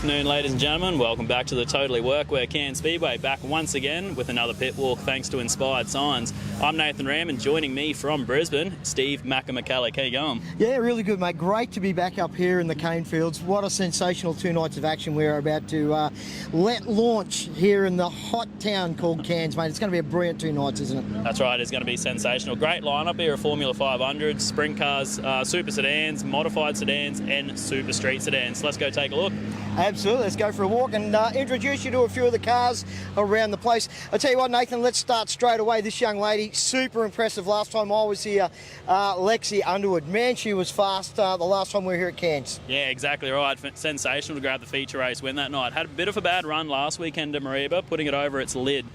afternoon, ladies and gentlemen. Welcome back to the Totally Workwear Cairns Speedway. Back once again with another pit walk thanks to Inspired Signs. I'm Nathan Ramm, and joining me from Brisbane, Steve Macca McCulloch. How you going? Yeah, really good, mate. Great to be back up here in the cane fields. What a sensational 2 nights of action we're about to let launch here in the hot town called Cairns, mate. It's going to be a brilliant 2 nights, isn't it? That's right. It's going to be sensational. Great lineup here of Formula 500s, sprint cars, super sedans, modified sedans, and super street sedans. Let's go take a look. Absolutely. Let's go for a walk and introduce you to a few of the cars around the place. I'll tell you what, Nathan, let's start straight away. This young lady, super impressive. Last time I was here, Lexi Underwood. Man, she was fast the last time we were here at Cairns. Yeah, exactly right. Sensational to grab the feature race win that night. Had a bit of a bad run last weekend at Mariba, putting it over its lid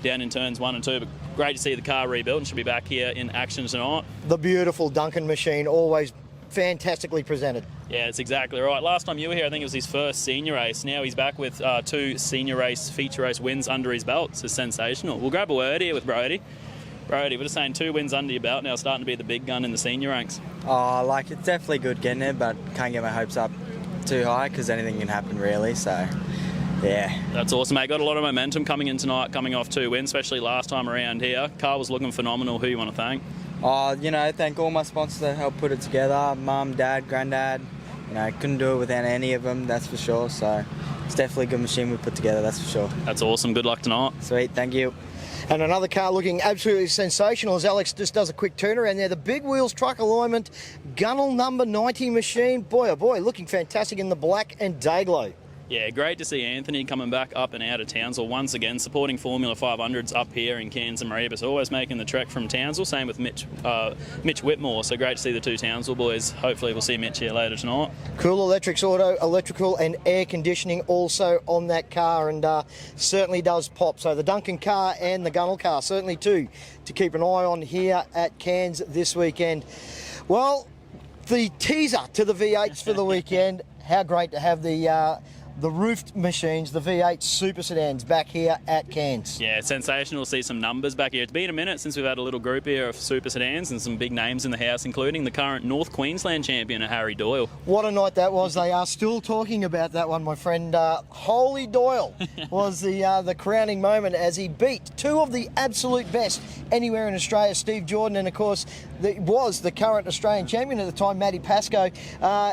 down in turns 1 and 2, but great to see the car rebuilt and should be back here in action tonight. The beautiful Duncan machine, always fantastically presented. Yeah, that's exactly right. Last time you were here, I think it was his first senior race. Now he's back with 2 senior race, feature race wins under his belt. So sensational. We'll grab a word here with Brody. Brody, we're just saying 2 wins under your belt now, starting to be the big gun in the senior ranks. Oh, like, it's definitely good getting there, but can't get my hopes up too high because anything can happen really, so yeah. That's awesome, mate. Got a lot of momentum coming in tonight, coming off 2 wins, especially last time around here. Car was looking phenomenal. Who you want to thank? Oh, you know, thank all my sponsors that helped put it together. Mum, Dad, Granddad. You know, couldn't do it without any of them, that's for sure. So it's definitely a good machine we put together, that's for sure. That's awesome. Good luck tonight. Sweet, thank you. And another car looking absolutely sensational as Alex just does a quick turnaround there. The big wheels truck alignment, Gunnell number 90 machine. Boy, oh boy, looking fantastic in the black and day glow. Yeah, great to see Anthony coming back up and out of Townsville once again, supporting Formula 500s up here in Cairns and Mariba. So always making the trek from Townsville. Same with Mitch Whitmore. So great to see the 2 Townsville boys. Hopefully we'll see Mitch here later tonight. Cool Electrics Auto, electrical and air conditioning also on that car, and certainly does pop. So the Duncan car and the Gunnell car, certainly 2 to keep an eye on here at Cairns this weekend. Well, the teaser to the V8s for the weekend. How great to have the roofed machines, the V8 super sedans back here at Cairns. Yeah, it's sensational to see some numbers back here. It's been a minute since we've had a little group here of super sedans and some big names in the house, including the current North Queensland champion, Harry Doyle. What a night that was. They are still talking about that one, my friend. Holy Doyle was the crowning moment as he beat 2 of the absolute best anywhere in Australia, Steve Jordan, and of course was the current Australian champion at the time, Matty Pascoe.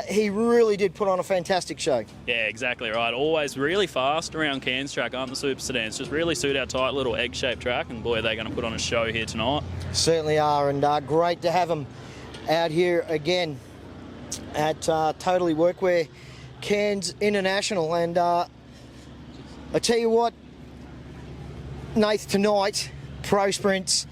He really did put on a fantastic show. Yeah, exactly right. Always really fast around Cairns track, aren't the super sedans? Just really suit our tight little egg-shaped track, and boy, they're going to put on a show here tonight. Certainly are, and great to have them out here again at Totally Workwear Cairns International. And I tell you what, Nath, tonight, Pro Sprints.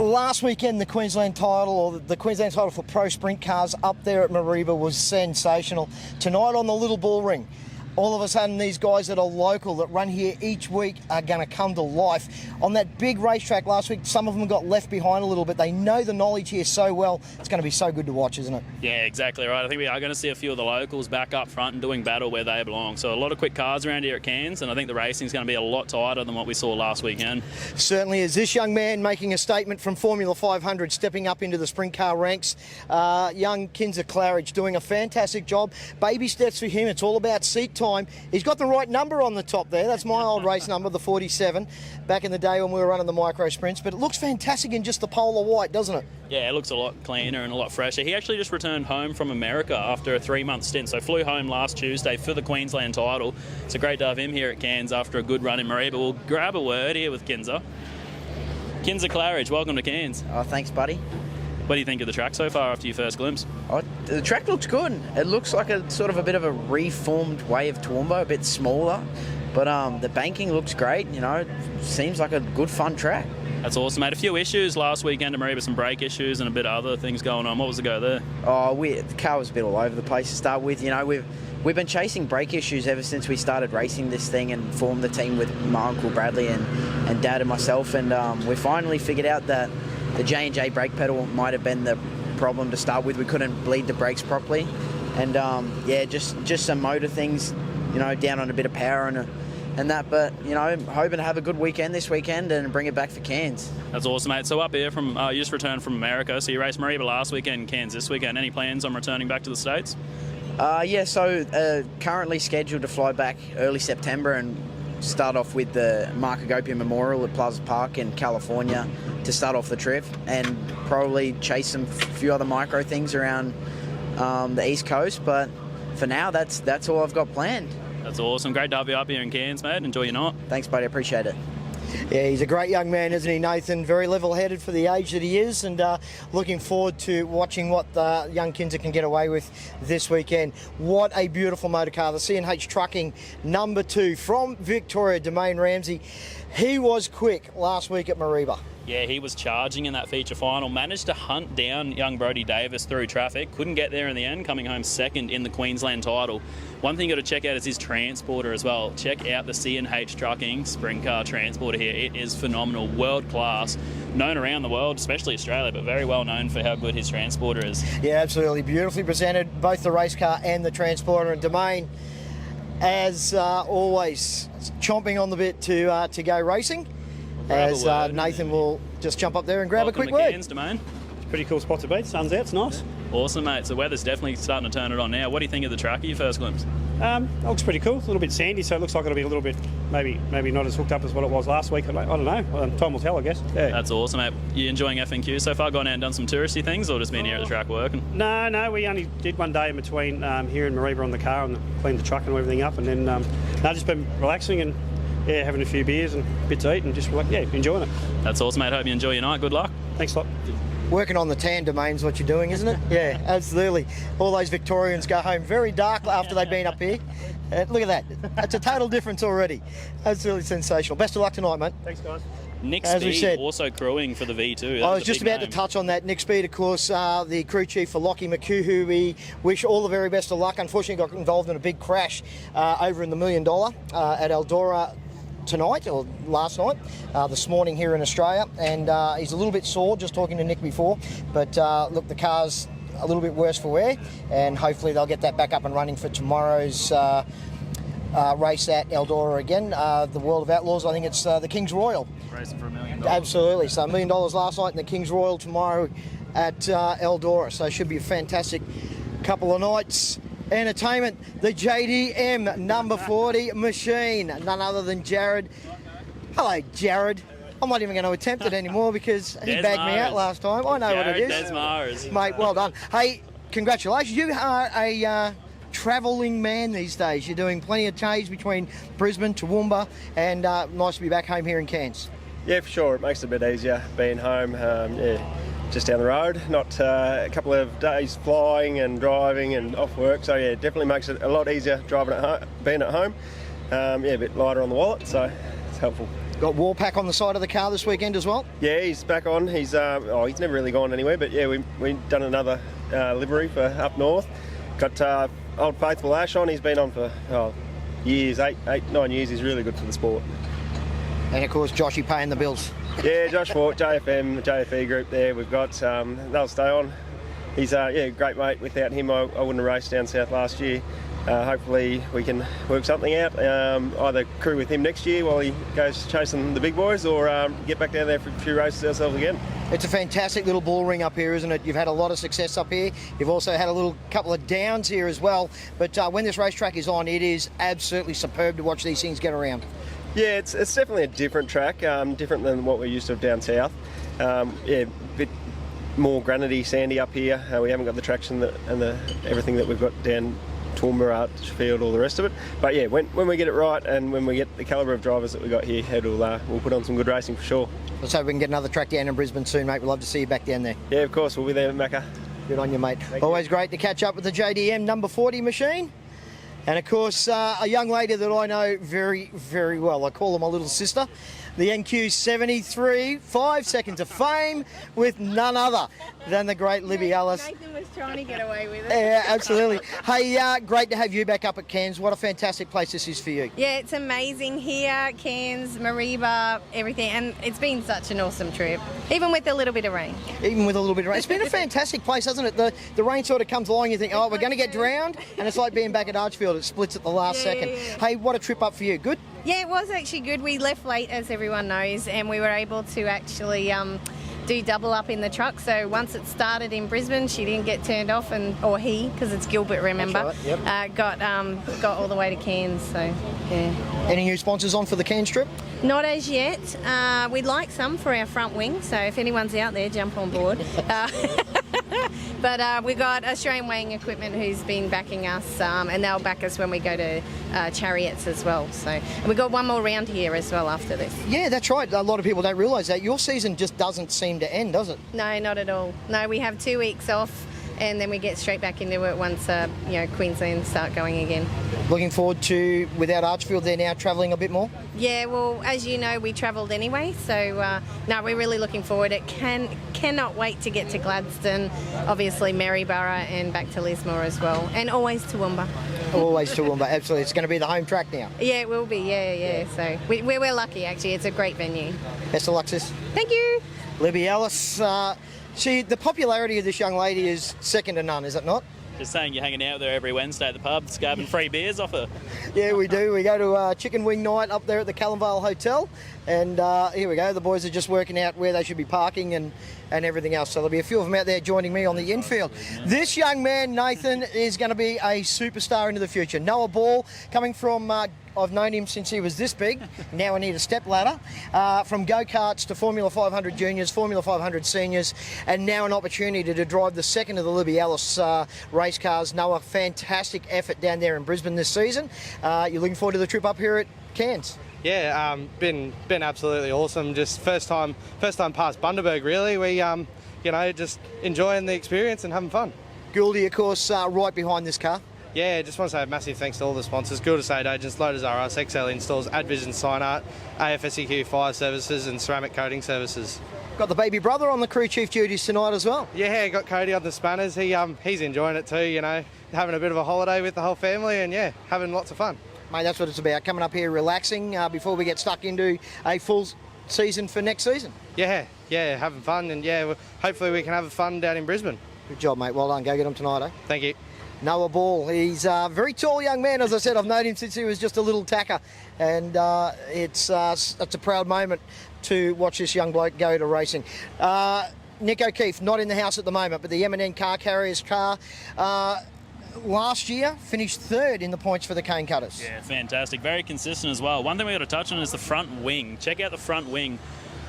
Last weekend, the Queensland title, or the Queensland title for Pro Sprint cars up there at Mariba was sensational. Tonight on the Little Bull Ring, all of a sudden these guys that are local, that run here each week, are going to come to life. On that big racetrack last week, some of them got left behind a little bit. They know the knowledge here so well. It's going to be so good to watch, isn't it? Yeah, exactly right. I think we are going to see a few of the locals back up front and doing battle where they belong. So a lot of quick cars around here at Cairns, and I think the racing is going to be a lot tighter than what we saw last weekend. Certainly is. This young man making a statement from Formula 500, stepping up into the sprint car ranks. Young Kinza Claridge doing a fantastic job. Baby steps for him. It's all about seat time. He's got the right number on the top there. That's my old race number, the 47, back in the day when we were running the micro sprints. But it looks fantastic in just the polar white, doesn't it? Yeah, it looks a lot cleaner and a lot fresher. He actually just returned home from America after a 3-month stint, so flew home last Tuesday for the Queensland title. It's great to have him here at Cairns after a good run in Mariba. We'll grab a word here with Kinza. Kinza Claridge, welcome to Cairns. Oh, thanks, buddy. What do you think of the track so far after your first glimpse? Oh, the track looks good. It looks like a sort of a bit of a reformed way of Toowoomba, a bit smaller. But the banking looks great, you know. Seems like a good, fun track. That's awesome, mate. A few issues last weekend at Mariba, some brake issues and a bit of other things going on. What was the go there? Oh, the car was a bit all over the place to start with. You know, we've been chasing brake issues ever since we started racing this thing and formed the team with my uncle Bradley and Dad and myself. And we finally figured out that the J&J brake pedal might have been the problem to start with. We couldn't bleed the brakes properly. And yeah, just some motor things, you know, down on a bit of power and that, but you know, hoping to have a good weekend this weekend and bring it back for Cairns. That's awesome, mate. So up here from you just returned from America, so you raced Mariba last weekend, Cairns this weekend. Any plans on returning back to the States? Yeah, so currently scheduled to fly back early September and start off with the Macca Memorial at Plaza Park in California to start off the trip, and probably chase some few other micro things around the East Coast. But for now, that's all I've got planned. That's awesome. Great to have you up here in Cairns, mate. Enjoy your night. Thanks, buddy. Appreciate it. Yeah, he's a great young man, isn't he, Nathan? Very level-headed for the age that he is, and looking forward to watching what the young Kinser can get away with this weekend. What a beautiful motor car. The CNH Trucking number 2 from Victoria, Domain Ramsey. He was quick last week at Mariba. Yeah, he was charging in that feature final, managed to hunt down young Brodie Davis through traffic, couldn't get there in the end, coming home second in the Queensland title. One thing you got to check out is his transporter as well. Check out the CNH Trucking sprint car transporter here. It is phenomenal, world class, known around the world, especially Australia, but very well known for how good his transporter is. Yeah, absolutely. Beautifully presented, both the race car and the transporter. And Domain, as always, chomping on the bit to go racing. As Nathan will just jump up there and grab a quick word. Cairns, Domain. It's a pretty cool spot to be. Sun's out, it's nice. Awesome, mate. So the weather's definitely starting to turn it on now. What do you think of the track at your first glimpse? It looks pretty cool. A little bit sandy, so it looks like it'll be a little bit, maybe not as hooked up as what it was last week. I don't know. Time will tell, I guess. Yeah. That's awesome, mate. You enjoying F&Q so far? Gone out and done some touristy things, or just been here at the track working? No. We only did one day in between here in Mariba on the car and cleaned the truck and everything up, and then just been relaxing and having a few beers and a bit to eat and just enjoying it. That's awesome, mate. Hope you enjoy your night. Good luck. Thanks a lot. Working on the tan, Domain's what you're doing, isn't it? Yeah, absolutely. All those Victorians go home very dark after they've been up here. Look at that. That's a total difference already. Absolutely sensational. Best of luck tonight, mate. Thanks, guys. Nick As we Speed said, also crewing for the V2. I was just about to touch on that. Nick Speed, of course, the crew chief for Lockie McCulloch, who we wish all the very best of luck. Unfortunately, got involved in a big crash over in the $1 Million at Eldora tonight, or last night, this morning here in Australia, and he's a little bit sore, just talking to Nick before, but look, the car's a little bit worse for wear, and hopefully they'll get that back up and running for tomorrow's race at Eldora again, the World of Outlaws. I think it's the King's Royal. Racing for $1 million. Absolutely, so $1 million last night and the King's Royal tomorrow at Eldora, so it should be a fantastic couple of nights. Entertainment, the JDM number 40 machine, none other than Jared. Hello, Jared. I'm not even going to attempt it anymore because he bagged me out last time. I know what it is. Des Mars. Mate, well done. Hey, congratulations. You are a travelling man these days. You're doing plenty of change between Brisbane, Toowoomba, and nice to be back home here in Cairns. Yeah, for sure. It makes it a bit easier being home. Just down the road, not a couple of days flying and driving and off work. So yeah, definitely makes it a lot easier driving at home, being at home. A bit lighter on the wallet, so it's helpful. Got Warpack on the side of the car this weekend as well? Yeah, he's back on. He's never really gone anywhere, but yeah, we've done another livery for up north. Got Old Faithful Ash on. He's been on for years, 8-9 years. He's really good for the sport. And of course, Joshy paying the bills. Yeah, Josh Fort, JFM, JFE group there. We've got, they'll stay on. He's a great mate. Without him, I wouldn't have raced down south last year. Hopefully we can work something out, either crew with him next year while he goes chasing the big boys, or get back down there for a few races ourselves again. It's a fantastic little bull ring up here, isn't it? You've had a lot of success up here. You've also had a couple of downs here as well. But when this racetrack is on, it is absolutely superb to watch these things get around. Yeah, it's definitely a different track, different than what we're used to down south. A bit more granity, sandy up here. We haven't got the traction and everything that we've got down Toowoomba, Archfield, all the rest of it. But yeah, when we get it right and when we get the calibre of drivers that we got here, we'll put on some good racing for sure. Let's hope we can get another track down in Brisbane soon, mate. We'd love to see you back down there. Yeah, of course, we'll be there, Macca. Good on you, mate. Always great to catch up with the JDM number 40 machine. And of course, a young lady that I know very, very well. I call her my little sister. The NQ73, 5 seconds of fame with none other than the great Libby Ellis. Nathan was trying to get away with it. Yeah, absolutely. Hey, great to have you back up at Cairns. What a fantastic place this is for you. Yeah, it's amazing here, Cairns, Mariba, everything, and it's been such an awesome trip, even with a little bit of rain. Even with a little bit of rain. It's been a fantastic place, hasn't it? The rain sort of comes along, you think, oh, we're going to get drowned, and it's like being back at Archfield. It splits at the last second. Yeah. Hey, what a trip up for you. Good? Yeah, it was actually good. We left late, as everyone knows, and we were able to actually do double up in the truck. So once it started in Brisbane, she didn't get turned off, or he, because it's Gilbert, remember, That's right, got all the way to Cairns. So yeah. Any new sponsors on for the Cairns trip? Not as yet. We'd like some for our front wing, so if anyone's out there, jump on board. But we've got Australian Weighing Equipment who's been backing us, and they'll back us when we go to Chariots as well. So, and we've got one more round here as well after this. Yeah, that's right. A lot of people don't realise that. Your season just doesn't seem to end, does it? No, not at all. No, we have 2 weeks off, and then we get straight back into it once Queensland start going again. Looking forward to, without Archfield, they're now travelling a bit more? Yeah, well, as you know, we travelled anyway, so no, we're really looking forward. Cannot wait to get to Gladstone, obviously Maryborough, and back to Lismore as well, and always Toowoomba. Always Toowoomba, absolutely. It's going to be the home track now. Yeah, it will be, yeah. So we're lucky, actually. It's a great venue. Best of luck, sis. Thank you. Libby Ellis, the popularity of this young lady is second to none, is it not? Just saying you're hanging out there every Wednesday at the pub, scarving free beers off her. Yeah, we do. We go to Chicken Wing Night up there at the Callanvale Hotel, and here we go. The boys are just working out where they should be parking and everything else. So there'll be a few of them out there joining me on the infield. This young man, Nathan, is going to be a superstar into the future. Noah Ball, coming from, I've known him since he was this big. Now I need a step ladder. From go-karts to Formula 500 Juniors, Formula 500 Seniors, and now an opportunity to drive the second of the Libby Ellis race cars. Noah, fantastic effort down there in Brisbane this season. You're looking forward to the trip up here at Cairns? Yeah, been absolutely awesome. Just first time past Bundaberg, really. We just enjoying the experience and having fun. Gouldy, of course, right behind this car. Yeah, just want to say a massive thanks to all the sponsors: Gildas Aid Agents, Loaders R Us, XL Installs, AdVision Sign Art, AFSEQ Fire Services, and Ceramic Coating Services. Got the baby brother on the crew chief duties tonight as well. Yeah, got Cody on the spanners. He's enjoying it too. Having a bit of a holiday with the whole family, and yeah, having lots of fun. Mate, that's what it's about. Coming up here, relaxing before we get stuck into a full season for next season. Yeah, having fun, and yeah, hopefully we can have fun down in Brisbane. Good job, mate. Well done. Go get him tonight, eh? Thank you. Noah Ball. He's a very tall young man. As I said, I've known him since he was just a little tacker, and it's a proud moment to watch this young bloke go to racing. Nick O'Keefe, not in the house at the moment, but the M&N Car Carriers car. Last year, finished third in the points for the Cane Cutters. Yeah, fantastic. Very consistent as well. One thing we've got to touch on is the front wing. Check out the front wing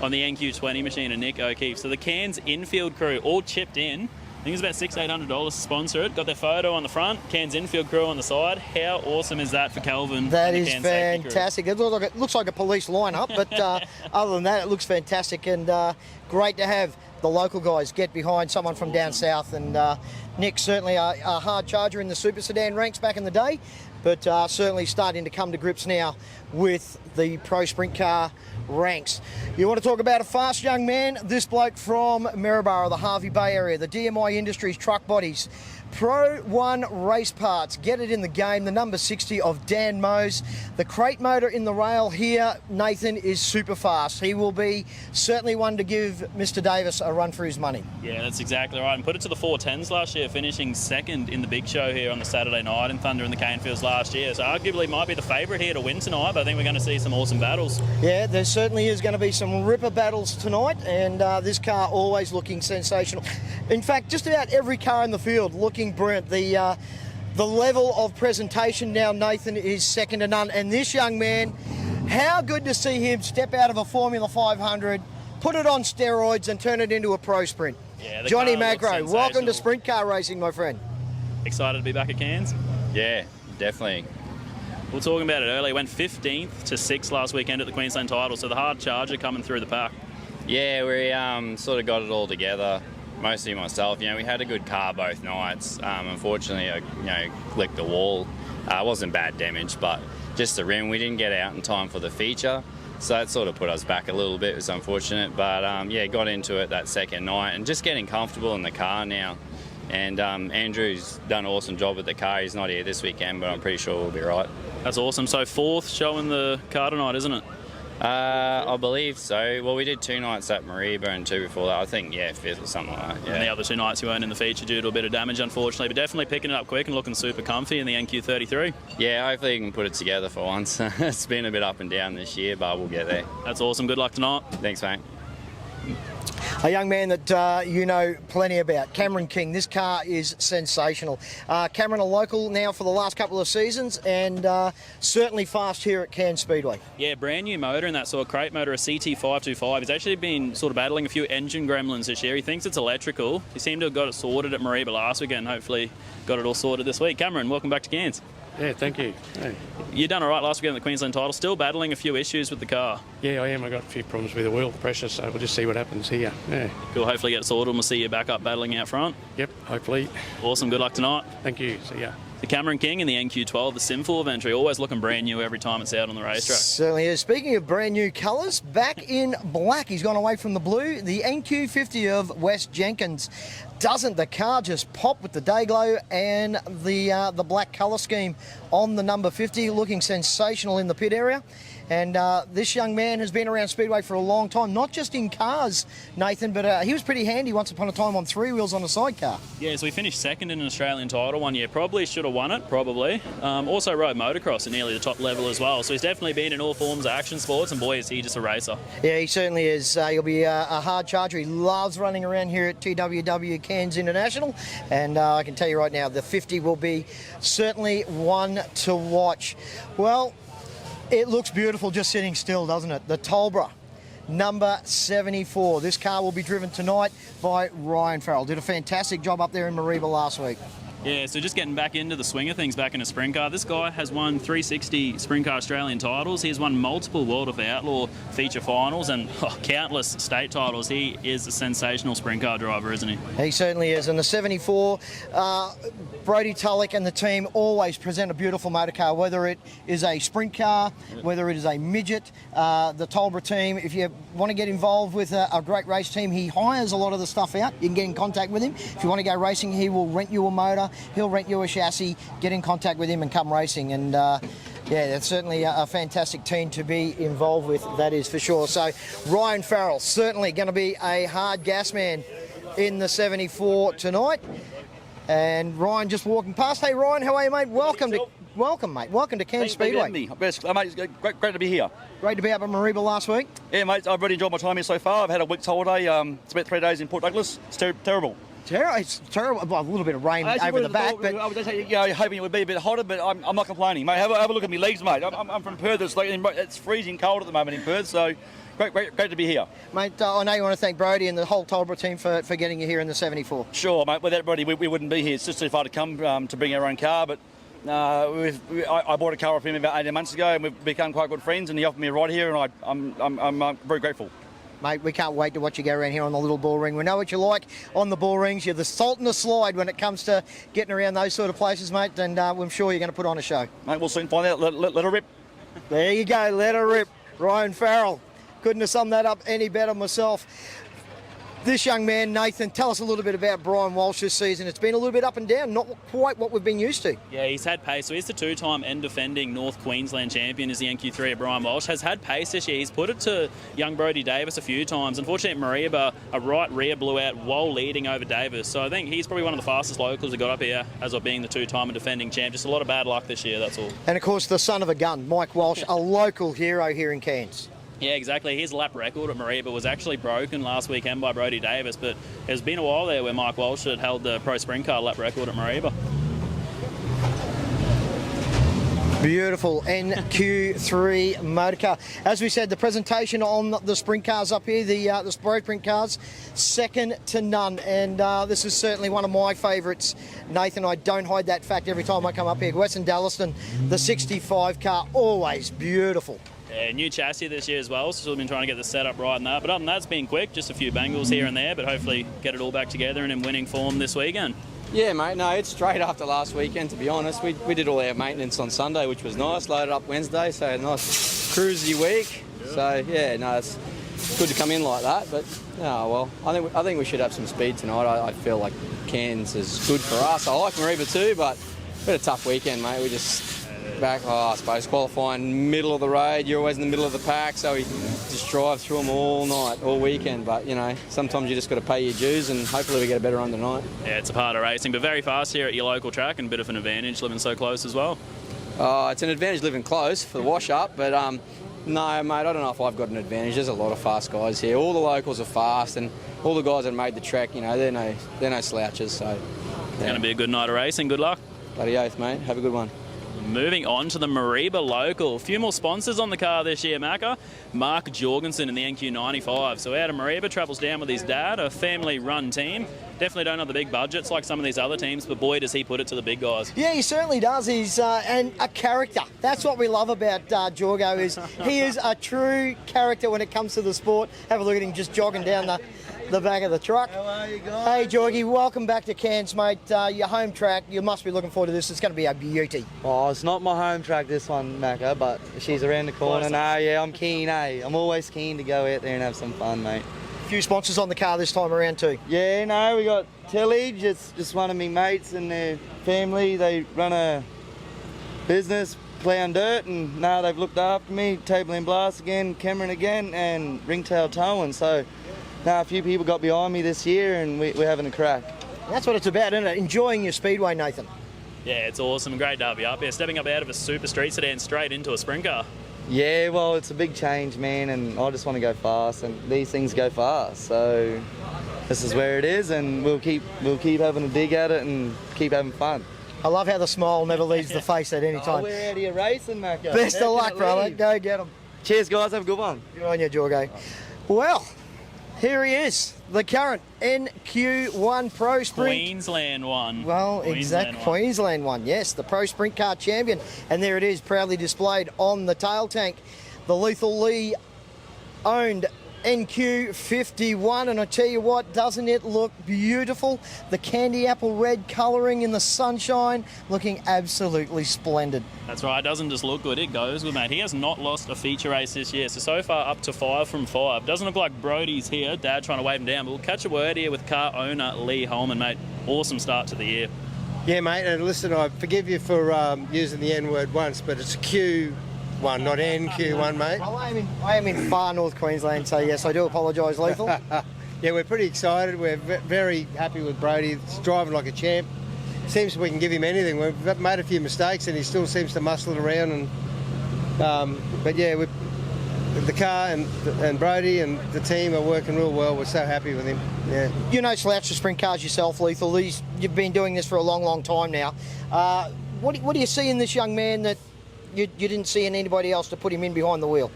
on the NQ20 machine and Nick O'Keefe. So the Cairns infield crew all chipped in. I think it's about $600-800 to sponsor it. Got their photo on the front, Cairns infield crew on the side. How awesome is that for Kelvin? That is fantastic. It looks like a police lineup, but other than that, it looks fantastic, and great to have the local guys get behind someone from down south. And Nick's certainly a hard charger in the super sedan ranks back in the day, but certainly starting to come to grips now with the pro sprint car ranks. You want to talk about a fast young man? This bloke from Maryborough, the Harvey Bay area, the DMI Industries truck bodies. Pro 1 race parts, get it in the game. The number 60 of Dan Mose. The crate motor in the rail here, Nathan, is super fast. He will be certainly one to give Mr. Davis a run for his money. Yeah, that's exactly right. And put it to the 410s last year, finishing second in the big show here on the Saturday night in Thunder in the Canefields last year. So arguably might be the favourite here to win tonight, but I think we're going to see some awesome battles. Yeah, there certainly is going to be some ripper battles tonight, and this car always looking sensational. In fact, just about every car in the field looking brilliant. The level of presentation now, Nathan, is second to none. And this young man, how good to see him step out of a Formula 500, put it on steroids and turn it into a pro sprint. Yeah, Johnny Magro, welcome to sprint car racing, my friend. Excited to be back at Cairns? Yeah, definitely. We were talking about it earlier. Went 15th to 6th last weekend at the Queensland title, so the hard charger coming through the pack. Yeah, we sort of got it all together. Mostly myself. We had a good car both nights. Unfortunately, I clicked the wall. It wasn't bad damage, but just the rim. We didn't get out in time for the feature, so that sort of put us back a little bit. It was unfortunate, but yeah, got into it that second night and just getting comfortable in the car now. And Andrew's done an awesome job with the car. He's not here this weekend, but I'm pretty sure we'll be right. That's awesome. So 4th showing the car tonight, isn't it? I believe so. Well, we did 2 nights at Mareeba and 2 before that. I think, yeah, 5th or something like that. Yeah. And the other 2 nights you weren't in the feature due to a bit of damage, unfortunately, but definitely picking it up quick and looking super comfy in the NQ33. Yeah, hopefully you can put it together for once. It's been a bit up and down this year, but we'll get there. That's awesome. Good luck tonight. Thanks, mate. A young man that you know plenty about, Cameron King. This car is sensational. Cameron, a local now for the last couple of seasons, and certainly fast here at Cairns Speedway. Yeah, brand new motor in that sort of crate motor, a CT525. He's actually been sort of battling a few engine gremlins this year. He thinks it's electrical. He seemed to have got it sorted at Mariba last weekend. Hopefully got it all sorted this week. Cameron, welcome back to Cairns. Yeah, thank you. Hey. You done all right last weekend at the Queensland title, still battling a few issues with the car. Yeah, I am. I got a few problems with the wheel pressure, so we'll just see what happens here. Yeah. Cool, hopefully get it sorted and we'll see you back up battling out front. Yep, hopefully. Awesome, good luck tonight. Thank you. See ya. The Cameron King in the NQ12, the Simfull entry, always looking brand new every time it's out on the racetrack. Certainly is. Speaking of brand new colours, back in black. He's gone away from the blue. The NQ50 of Wes Jenkins. Doesn't the car just pop with the day glow and the black colour scheme on the number 50, looking sensational in the pit area. And this young man has been around Speedway for a long time, not just in cars, Nathan, but he was pretty handy once upon a time on three wheels on a sidecar. Yeah, so he finished second in an Australian title one year. Probably should have won it, probably. Also rode motocross at nearly the top level as well. So he's definitely been in all forms of action sports, and boy, is he just a racer. Yeah, he certainly is. He'll be a hard charger. He loves running around here at TWW Cairns International. And I can tell you right now, the 50 will be certainly one to watch. Well, it looks beautiful just sitting still, doesn't it? The Tolbra, number 74. This car will be driven tonight by Ryan Farrell. Did a fantastic job up there in Mariba last week. Yeah, so just getting back into the swing of things back in a sprint car. This guy has won 360 sprint car Australian titles. He's won multiple World of Outlaw feature finals and countless state titles. He is a sensational sprint car driver, isn't he? He certainly is. And the 74, Brodie Tulloch and the team always present a beautiful motor car, whether it is a sprint car, whether it is a midget. The Tolbra team, if you want to get involved with a great race team, he hires a lot of the stuff out. You can get in contact with him. If you want to go racing, he will rent you a motor. He'll rent you a chassis, get in contact with him and come racing. And yeah, that's certainly a fantastic team to be involved with, that is for sure. So Ryan Farrell, certainly going to be a hard gas man in the 74 tonight. And Ryan just walking past. Hey Ryan, how are you, mate? Welcome, mate. Welcome to Cairns Speedway. Mate, it's great to be here. Great to be up at Mariba last week. Yeah, mate, I've really enjoyed my time here so far. I've had a week's holiday. Spent 3 days in Port Douglas. It's terrible. It's terrible. Well, a little bit of rain over the back, but I was hoping it would be a bit hotter, but I'm not complaining, mate. Have a look at my legs, mate. I'm from Perth. It's freezing cold at the moment in Perth, so great to be here, mate. I know you want to thank Brodie and the whole Tolbra team for getting you here in the 74. Sure, mate. Without Brodie, we wouldn't be here. It's just too far to come to bring our own car, but. I bought a car off him about 18 months ago, and we've become quite good friends. And he offered me a ride here, and I'm very grateful. Mate, we can't wait to watch you go around here on the little bull ring. We know what you like on the bull rings. You're the salt and the slide when it comes to getting around those sort of places, mate, and I'm sure you're going to put on a show. Mate, we'll soon find out. Let her rip. There you go, let her rip. Ryan Farrell. Couldn't have summed that up any better myself. This young man, Nathan, tell us a little bit about Brian Walsh this season. It's been a little bit up and down, not quite what we've been used to. Yeah, he's had pace. So he's the two-time and defending North Queensland champion is the NQ3 of Brian Walsh. Has had pace this year. He's put it to young Brodie Davis a few times. Unfortunately, Mariba, a right rear blew out while leading over Davis. So I think he's probably one of the fastest locals that got up here as of being the two-time and defending champ. Just a lot of bad luck this year, that's all. And of course, the son of a gun, Mike Walsh, a local hero here in Cairns. Yeah, exactly. His lap record at Mariba was actually broken last weekend by Brodie Davis, but there's been a while there where Mike Walsh had held the Pro Sprint Car lap record at Mariba. Beautiful NQ3 motorcar. As we said, the presentation on the sprint cars up here, the Pro Sprint cars, second to none. And this is certainly one of my favourites. Nathan, I don't hide that fact every time I come up here. Western Dallaston, the 65 car, always beautiful. Yeah, new chassis this year as well, so we've been trying to get the setup right and that. But other than that, it's been quick, just a few bangles here and there, but hopefully get it all back together and in winning form this weekend. Yeah, mate, no, it's straight after last weekend, to be honest. We did all our maintenance on Sunday, which was nice, loaded up Wednesday, so a nice cruisy week. Yeah. So, yeah, no, it's good to come in like that, but, oh, well, I think we should have some speed tonight. I feel like Cairns is good for us. I like Mariba too, but a bit of a tough weekend, mate. We just back, I suppose, qualifying middle of the road. You're always in the middle of the pack, so we just drive through them all night, all weekend. But, you know, sometimes you just got to pay your dues, and hopefully we get a better run tonight. Yeah, it's a part of racing, but very fast here at your local track and a bit of an advantage living so close as well. It's an advantage living close for the wash-up, but, No, mate, I don't know if I've got an advantage. There's a lot of fast guys here. All the locals are fast, and all the guys that made the trek, you know, they're no slouches. So It's going to be a good night of racing. Good luck. Bloody oath, mate. Have a good one. Moving on to the Mareeba local. A few more sponsors on the car this year, Macca. Mark Jorgensen in the NQ95. So out of Mareeba, travels down with his dad, a family-run team. Definitely don't have the big budgets like some of these other teams, but boy, does he put it to the big guys. Yeah, he certainly does. He's and a character. That's what we love about Jorgo, is he is a true character when it comes to the sport. Have a look at him just jogging down the back of the truck. How are you guys? Hey, Jorgie, welcome back to Cairns, mate. Your home track. You must be looking forward to this. It's going to be a beauty. Oh, it's not my home track, this one, Macca, but she's around the corner. No, yeah, I'm keen, eh? I'm always keen to go out there and have some fun, mate. A few sponsors on the car this time around too. Yeah, no, we got Tillage. It's just one of me mates and their family. They run a business, ploughing dirt, and now they've looked after me. Table and Blast again, Cameron again, and Ringtail Towing. So now a few people got behind me this year, and we're having a crack. That's what it's about, isn't it? Enjoying your speedway, Nathan. Yeah, it's awesome. Great to have you up here. Stepping up out of a super street sedan straight into a sprint car. Yeah, well, it's a big change, man, and I just want to go fast, and these things go fast. So this is where it is, and we'll keep having a dig at it and keep having fun. I love how the smile never leaves the face at any time. We're out here racing, Macca. Best of luck, brother. Go get them. Cheers, guys. Have a good one. Good on you, Jorgo. Well, here he is, the current NQ1 Pro Sprint. Queensland one. Well, exact Queensland one, yes, the Pro Sprint Car champion. And there it is, proudly displayed on the tail tank. The Lethal Lee owned NQ51, and I tell you what, doesn't it look beautiful? The candy apple red colouring in the sunshine, looking absolutely splendid. That's right, it doesn't just look good, it goes good, mate. He has not lost a feature race this year, so far up to 5 from 5. Doesn't look like Brody's here, Dad trying to wave him down, but we'll catch a word here with car owner Lee Holman, mate. Awesome start to the year. Yeah, mate, and listen, I forgive you for using the N-word once, but it's Q1, not NQ1, mate. Well, I am in far north Queensland, so yes, I do apologise, Lethal. Yeah, we're pretty excited. We're very happy with Brody. He's driving like a champ. Seems we can give him anything. We've made a few mistakes, and he still seems to muscle it around. And but yeah, the car and Brody and the team are working real well. We're so happy with him. Yeah. You know, slouch to sprint cars yourself, Lethal. You've been doing this for a long, long time now. What do you see in this young man that you didn't see in anybody else to put him in behind the wheel?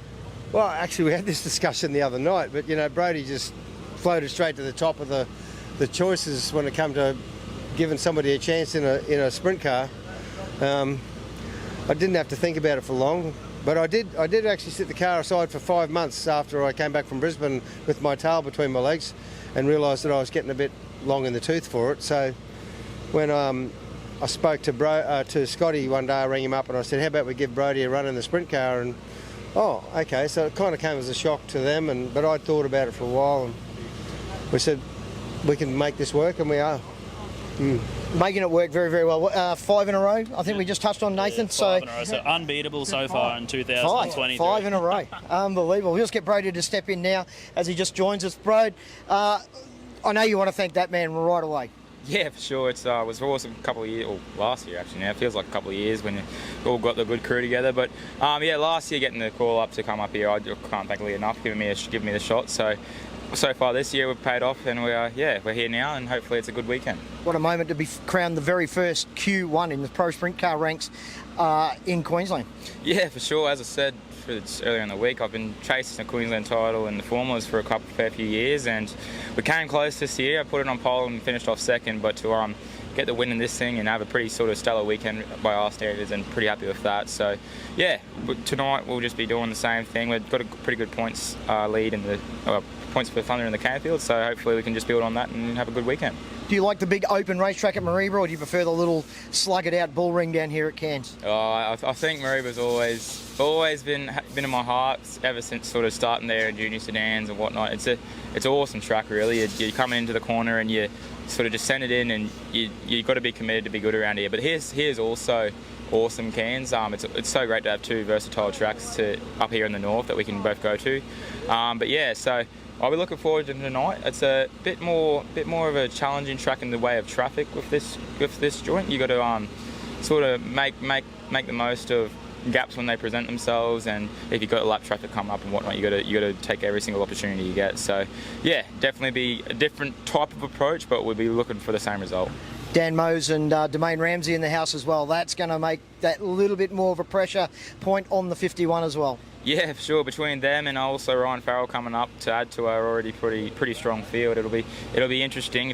Well, actually, we had this discussion the other night, but you know, Brody just floated straight to the top of the choices when it come to giving somebody a chance in a sprint car. I didn't have to think about it for long, but I did actually sit the car aside for 5 months after I came back from Brisbane with my tail between my legs and realised that I was getting a bit long in the tooth for it. So when I spoke to Scotty one day, I rang him up and I said, how about we give Brody a run in the sprint car? And oh, okay, so it kind of came as a shock to them, but I'd thought about it for a while, and we said we can make this work, and we are. Making it work very, very well. 5 in a row, I think we just touched on, Nathan. Yeah, 5 in a row, so unbeatable so far in 2023. 5 in a row, unbelievable. We'll just get Brody to step in now as he just joins us. Brode, I know you want to thank that man right away. Yeah, for sure. It was awesome a couple of years, or last year actually now. It feels like a couple of years when we all got the good crew together. But yeah, last year getting the call up to come up here, I can't thank Lee enough giving me the shot. So far this year we've paid off, and we're here now, and hopefully it's a good weekend. What a moment to be crowned the very first Q1 in the Pro Sprint Car ranks in Queensland. Yeah, for sure. As I said earlier in the week, I've been chasing the Queensland title and the formulas for a fair few years, and we came close this year. I put it on pole and finished off second, but to get the win in this thing and have a pretty sort of stellar weekend by our standards, and pretty happy with that. So yeah, tonight we'll just be doing the same thing. We've got a pretty good points lead in the points for Thunder in the Cairfield, so hopefully we can just build on that and have a good weekend. Do you like the big open racetrack at Mareeba, or do you prefer the little slugged out bull ring down here at Cairns? I think Mareeba's always been in my heart ever since sort of starting there in junior sedans and whatnot. It's an awesome track really. You're coming into the corner and you sort of just send it in, and you've got to be committed to be good around here. But here's also awesome Cairns. It's so great to have two versatile tracks up here in the north that we can both go to. But yeah, so I'll be looking forward to tonight. It's a bit more of a challenging track in the way of traffic with this joint. You got to sort of make the most of gaps when they present themselves, and if you've got a lap traffic coming up and whatnot, you got to take every single opportunity you get. So yeah, definitely be a different type of approach, but we'll be looking for the same result. Dan Mose and Domain Ramsey in the house as well. That's going to make that little bit more of a pressure point on the 51 as well. Yeah, for sure. Between them and also Ryan Farrell coming up to add to our already pretty strong field, it'll be interesting.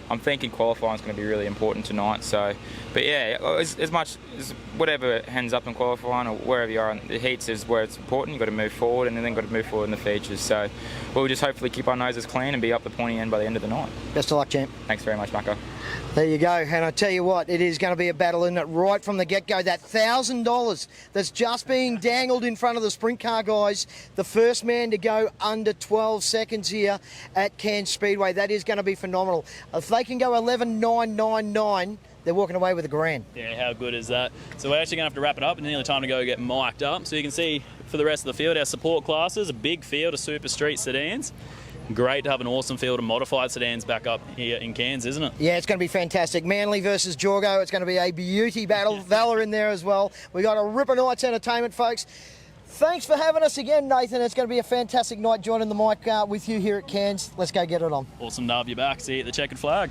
I'm thinking qualifying is going to be really important tonight. So, but yeah, as much as whatever ends up in qualifying or wherever you are, the heats is where it's important. You've got to move forward, and then got to move forward in the features. So we'll just hopefully keep our noses clean and be up the pointy end by the end of the night. Best of luck, champ. Thanks very much, Macca. There you go, and I tell you what, it is going to be a battle, isn't it? Right from the get-go, that $1,000 that's just being dangled in front of the sprint car guys, the first man to go under 12 seconds here at Cairns Speedway. That is going to be phenomenal. If they can go 11.999, they're walking away with a grand. Yeah, how good is that? So we're actually going to have to wrap it up. It's nearly time to go get mic'd up. So you can see for the rest of the field, our support classes, a big field of super street sedans. Great to have an awesome field of modified sedans back up here in Cairns, isn't it? Yeah, it's going to be fantastic. Manly versus Jorgo. It's going to be a beauty battle. Valor in there as well. We got a ripper night's entertainment, folks. Thanks for having us again, Nathan. It's going to be a fantastic night joining the mic with you here at Cairns. Let's go get it on. Awesome to have you back. See you at the checkered flag.